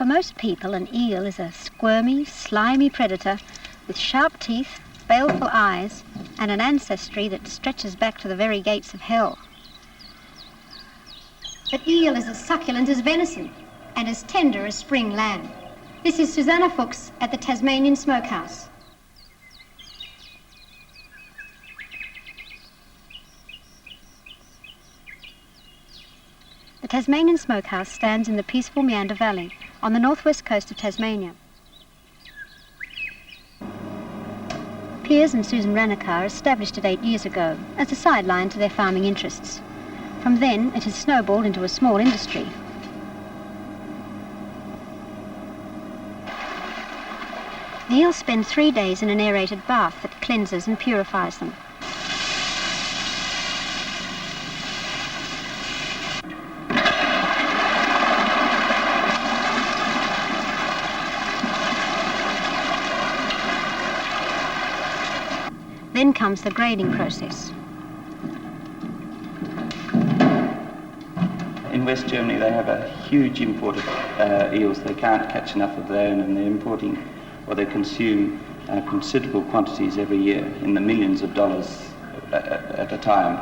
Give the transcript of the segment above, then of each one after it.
most people, an eel is a squirmy, slimy predator with sharp teeth, baleful eyes, and an ancestry that stretches back to the very gates of hell. But eel is as succulent as venison and as tender as spring lamb. This is Susannah Fuchs at the Tasmanian smokehouse. The Tasmanian smokehouse stands in the peaceful Meander Valley on the northwest coast of Tasmania. Piers and Susan Ranakar established it 8 years ago as a sideline to their farming interests. From then, it has snowballed into a small industry. The eels spend 3 days in an aerated bath that cleanses and purifies them. Then comes the grading process. In West Germany they have a huge import of eels. They can't catch enough of their own, and they're importing, or they consume considerable quantities every year in the millions of dollars at a time.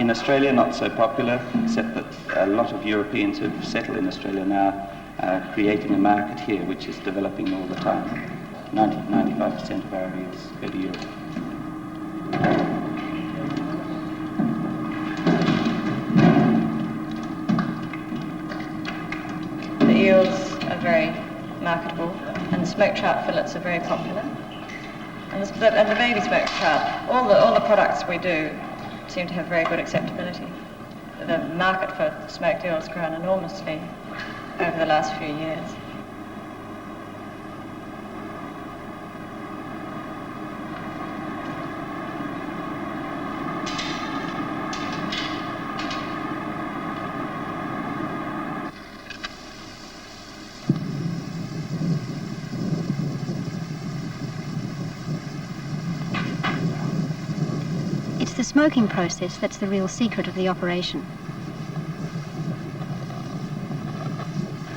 In Australia, not so popular, except that a lot of Europeans who've settled in Australia now are creating a market here which is developing all the time. 95% of our eels go to Europe. The eels are very marketable, and the smoked trout fillets are very popular. And the baby smoked trout, all the products we do seem to have very good acceptability. The market for smoked eels has grown enormously over the last few years. It's the smoking process that's the real secret of the operation.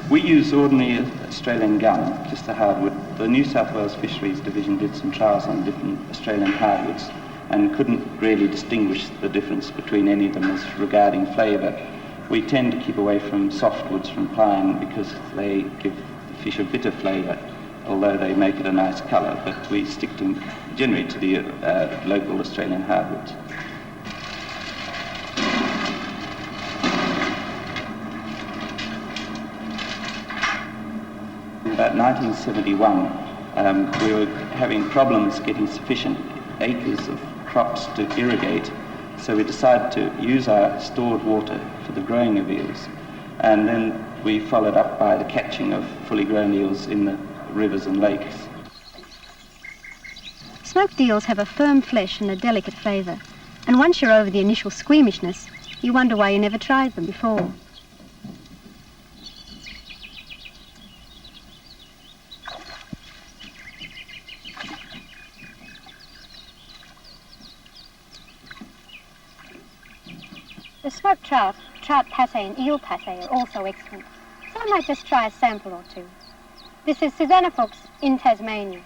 We use ordinary Australian gum, just a hardwood. The New South Wales Fisheries Division did some trials on different Australian hardwoods and couldn't really distinguish the difference between any of them as regarding flavour. We tend to keep away from softwoods from pine because they give the fish a bitter flavour, although they make it a nice colour, but we stick generally to the local Australian hardwoods. In about 1971, we were having problems getting sufficient acres of crops to irrigate, so we decided to use our stored water for the growing of eels, and then we followed up by the catching of fully grown eels in the rivers and lakes. Smoked eels have a firm flesh and a delicate flavour, and once you're over the initial squeamishness, you wonder why you never tried them before. The smoked trout pâté and eel pâté are also excellent, so I might just try a sample or two. This is Susannah Fuchs in Tasmania.